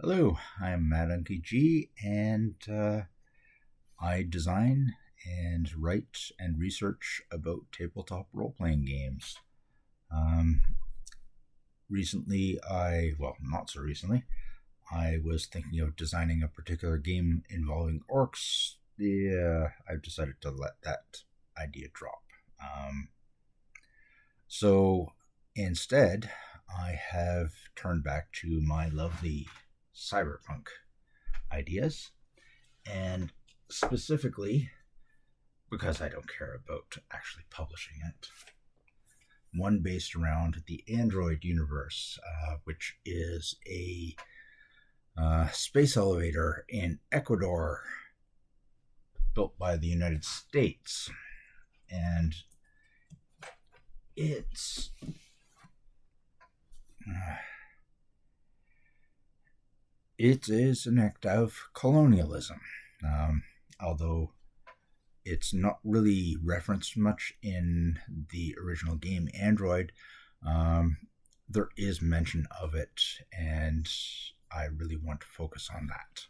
Hello, I'm Matt Unky G, and I design and write and research about tabletop role playing games. Um, not so recently, I was thinking of designing a particular game involving orcs. I've decided to let that idea drop. Um, so instead, I have turned back to my lovely cyberpunk ideas, and specifically because I don't care about actually publishing it, one based around the Android universe, which is a space elevator in Ecuador built by the United States. And it's it is an act of colonialism, although it's not really referenced much in the original game Android. There is mention of it, and I really want to focus on that.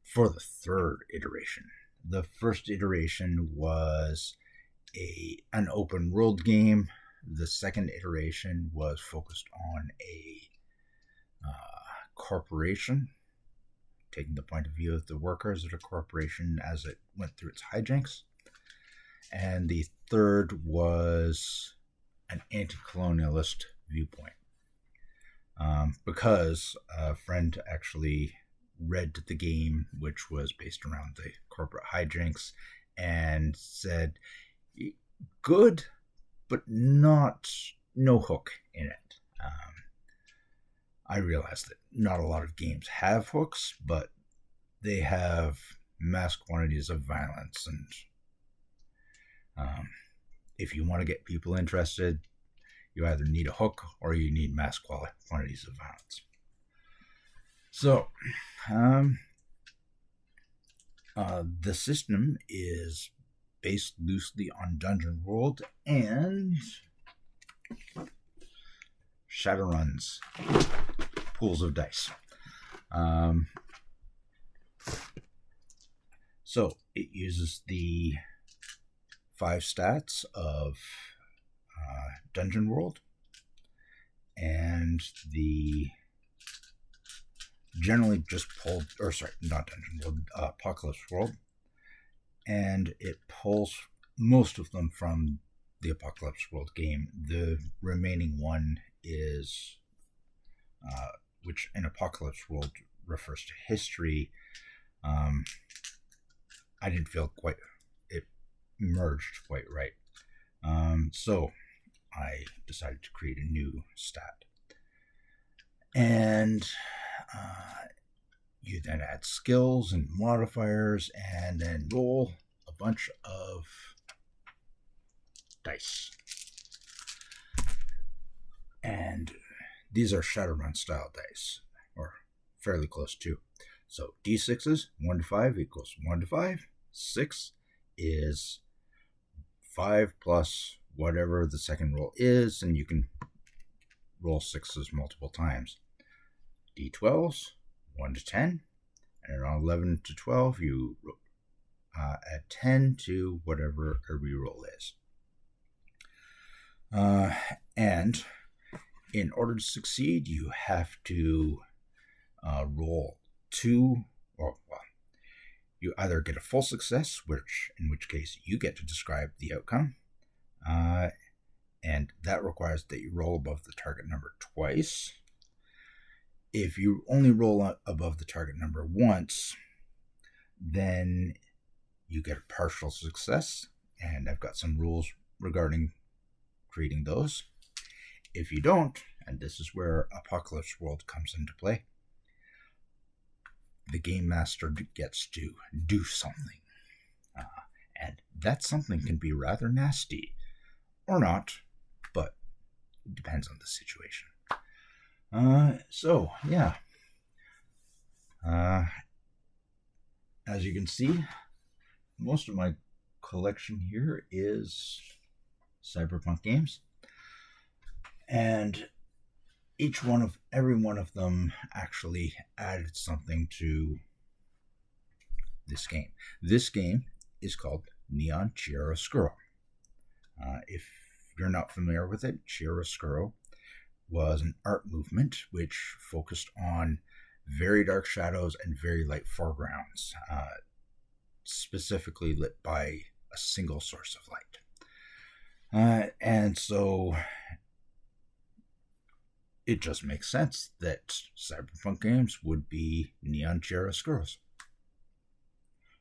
For the third iteration, the first iteration was an open world game. The second iteration was focused on a corporation, taking the point of view of the workers at a corporation as it went through its hijinks. And the third was an anti-colonialist viewpoint. Because a friend actually read the game, which was based around the corporate hijinks, and said, good, but no hook in it. I realize that not a lot of games have hooks, but they have mass quantities of violence, and if you want to get people interested, you either need a hook or you need mass quantities of violence. So, the system is based loosely on Dungeon World and Shadowrun's pools of dice. So it uses the 5 stats of Dungeon World and the generally just pulled, or sorry, not Dungeon World, Apocalypse World, and it pulls most of them from the Apocalypse World game. The remaining one is, which in Apocalypse World refers to history. I didn't feel it merged quite right. So I decided to create a new stat. And you then add skills and modifiers and then roll a bunch of dice. And these are Shadowrun style dice, or fairly close to. So d6s, 1 to 5 equals 1 to 5. 6 is 5 plus whatever the second roll is, and you can roll 6s multiple times. D12s, 1 to 10, and on 11 to 12, you add 10 to whatever a reroll is. And in order to succeed, you have to roll 2, you either get a full success, in which case you get to describe the outcome, and that requires that you roll above the target number twice. If you only roll above the target number once, then you get a partial success, and I've got some rules regarding creating those. If you don't, and this is where Apocalypse World comes into play, the game master gets to do something. And that something can be rather nasty, or not, but it depends on the situation. So, yeah. As you can see, most of my collection here is cyberpunk games. And every one of them actually added something to this game. This game is called Neon Chiaroscuro. If you're not familiar with it, Chiaroscuro was an art movement which focused on very dark shadows and very light foregrounds, specifically lit by a single source of light. And so it just makes sense that cyberpunk games would be neon chiaroscuros.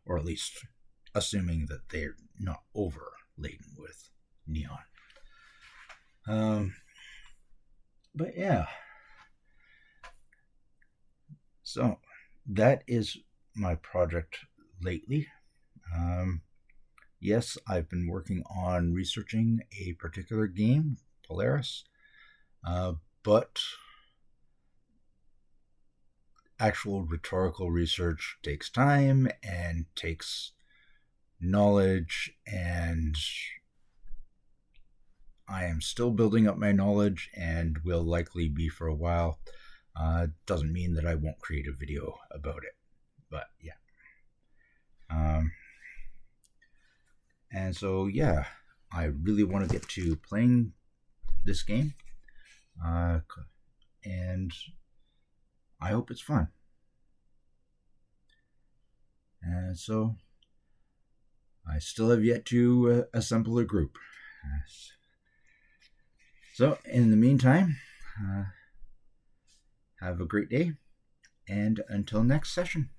Or at least assuming that they're not overladen with neon. But yeah. So that is my project lately. Yes, I've been working on researching a particular game, Polaris, but actual rhetorical research takes time and takes knowledge, and I am still building up my knowledge and will likely be for a while. Doesn't mean that I won't create a video about it, but yeah. And so, yeah, I really want to get to playing this game, and I hope it's fun. And so, I still have yet to assemble a group. So, in the meantime, have a great day, and until next session.